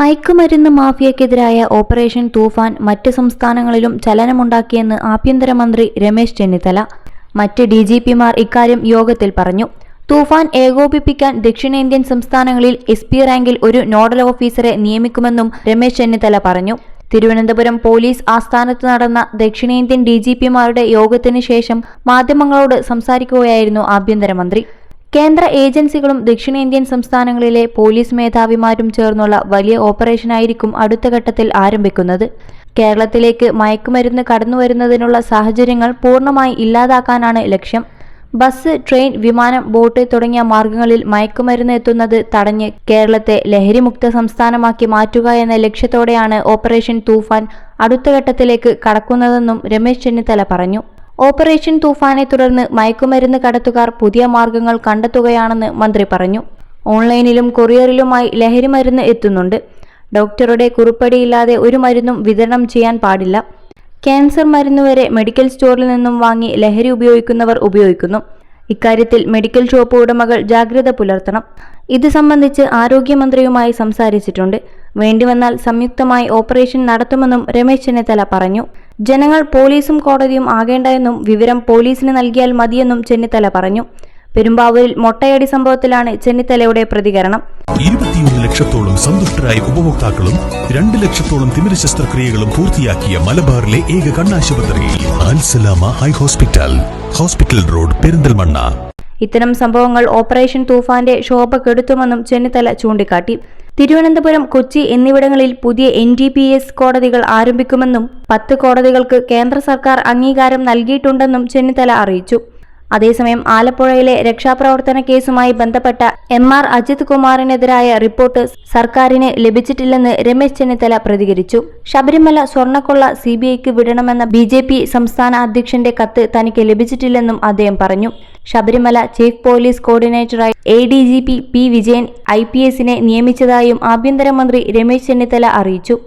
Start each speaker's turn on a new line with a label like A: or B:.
A: മയക്കുമരുന്ന് മാഫിയക്കെതിരായ ഓപ്പറേഷൻ തൂഫാൻ മറ്റ് സംസ്ഥാനങ്ങളിലും ചലനമുണ്ടാക്കിയെന്ന് ആഭ്യന്തരമന്ത്രി രമേശ് ചെന്നിത്തല. മറ്റ് ഡിജിപിമാർ ഇക്കാര്യം യോഗത്തിൽ പറഞ്ഞു. തൂഫാൻ ഏകോപിപ്പിക്കാൻ ദക്ഷിണേന്ത്യൻ സംസ്ഥാനങ്ങളിൽ SP റാങ്കിൽ ഒരു നോഡൽ ഓഫീസറെ നിയമിക്കുമെന്നും രമേശ് ചെന്നിത്തല പറഞ്ഞു. തിരുവനന്തപുരം പോലീസ് ആസ്ഥാനത്ത് നടന്ന ദക്ഷിണേന്ത്യൻ ഡിജിപിമാരുടെ യോഗത്തിന് ശേഷം മാധ്യമങ്ങളോട് സംസാരിക്കുകയായിരുന്നു ആഭ്യന്തരമന്ത്രി. കേന്ദ്ര ഏജൻസികളും ദക്ഷിണേന്ത്യൻ സംസ്ഥാനങ്ങളിലെ പോലീസ് മേധാവിമാരും ചേർന്നുള്ള വലിയ ഓപ്പറേഷനായിരിക്കും അടുത്ത ഘട്ടത്തിൽ ആരംഭിക്കുന്നത്. കേരളത്തിലേക്ക് മയക്കുമരുന്ന് കടന്നുവരുന്നതിനുള്ള സാഹചര്യങ്ങൾ പൂർണ്ണമായി ഇല്ലാതാക്കാനാണ് ലക്ഷ്യം. ബസ്, ട്രെയിൻ, വിമാനം, ബോട്ട് തുടങ്ങിയ മാർഗങ്ങളിൽ മയക്കുമരുന്ന് എത്തുന്നത് തടഞ്ഞ് കേരളത്തെ ലഹരിമുക്ത സംസ്ഥാനമാക്കി മാറ്റുക എന്ന ലക്ഷ്യത്തോടെയാണ് ഓപ്പറേഷൻ തൂഫാൻ അടുത്ത ഘട്ടത്തിലേക്ക് കടക്കുന്നതെന്നും രമേശ് ചെന്നിത്തല പറഞ്ഞു. ഓപ്പറേഷൻ തൂഫാനെ തുടർന്ന് മയക്കുമരുന്ന് കടത്തുകാർ പുതിയ മാർഗങ്ങൾ കണ്ടെത്തുകയാണെന്ന് മന്ത്രി പറഞ്ഞു. ഓൺലൈനിലും കൊറിയറിലുമായി ലഹരിമരുന്ന് എത്തുന്നുണ്ട്. ഡോക്ടറുടെ കുറിപ്പടിയില്ലാതെ ഒരു മരുന്നും വിതരണം ചെയ്യാൻ പാടില്ല. ക്യാൻസർ മരുന്ന് വരെ മെഡിക്കൽ സ്റ്റോറിൽ നിന്നും വാങ്ങി ലഹരി ഉപയോഗിക്കുന്നവർ ഉപയോഗിക്കുന്നു. ഇക്കാര്യത്തിൽ മെഡിക്കൽ ഷോപ്പ് ഉടമകൾ ജാഗ്രത പുലർത്തണം. ഇത് സംബന്ധിച്ച് ആരോഗ്യമന്ത്രിയുമായി സംസാരിച്ചിട്ടുണ്ട്. വേണ്ടിവന്നാൽ സംയുക്തമായി ഓപ്പറേഷൻ നടത്തുമെന്നും രമേശ് ചെന്നിത്തല പറഞ്ഞു. ജനങ്ങൾ പോലീസും കോടതിയും ആകേണ്ട എന്നും വിവരം പോലീസിന് നൽകിയാൽ മതിയെന്നും ചെന്നിത്തല പറഞ്ഞു. പെരുമ്പാവൂരിൽ മൊട്ടയടി സംഭവത്തിലാണ് ചെന്നിത്തലയുടെ പ്രതികരണം.
B: 21 ലക്ഷത്തോളം സന്തുഷ്ടരായ ഉപഭോക്താക്കളും 2 ലക്ഷത്തോളം തിമിര ശസ്ത്രക്രിയകളും പൂർത്തിയാക്കിയ മലബാറിലെ ഏക കണ്ണാശുപത്രി Al Salama high hospital, hospital road, Perinthalmanna.
A: ഇത്തരം സംഭവങ്ങൾ ഓപ്പറേഷൻ തൂഫാന്റെ ശോഭ കെടുത്തുമെന്നും ചെന്നിത്തല ചൂണ്ടിക്കാട്ടി. തിരുവനന്തപുരം, കൊച്ചി എന്നിവിടങ്ങളിൽ പുതിയ NDPS കോടതികൾ ആരംഭിക്കുമെന്നും 10 കോടതികൾക്ക് കേന്ദ്ര സർക്കാർ അംഗീകാരം നൽകിയിട്ടുണ്ടെന്നും ചെന്നിത്തല അറിയിച്ചു. അതേസമയം ആലപ്പുഴയിലെ രക്ഷാപ്രവർത്തന കേസുമായി ബന്ധപ്പെട്ട MR അജിത് കുമാറിനെതിരായ റിപ്പോർട്ട് സർക്കാരിന് ലഭിച്ചിട്ടില്ലെന്ന് രമേശ് ചെന്നിത്തല പ്രതികരിച്ചു. ശബരിമല സ്വർണ്ണക്കൊള്ള CBIക്ക് വിടണമെന്ന BJP സംസ്ഥാന അധ്യക്ഷന്റെ കത്ത് തനിക്ക് ലഭിച്ചിട്ടില്ലെന്നും അദ്ദേഹം പറഞ്ഞു. ശബരിമല ചീഫ് പോലീസ് കോർഡിനേറ്ററായി ADGP P. വിജയൻ IPSനെ നിയമിച്ചതായും ആഭ്യന്തരമന്ത്രി രമേശ് ചെന്നിത്തല അറിയിച്ചു.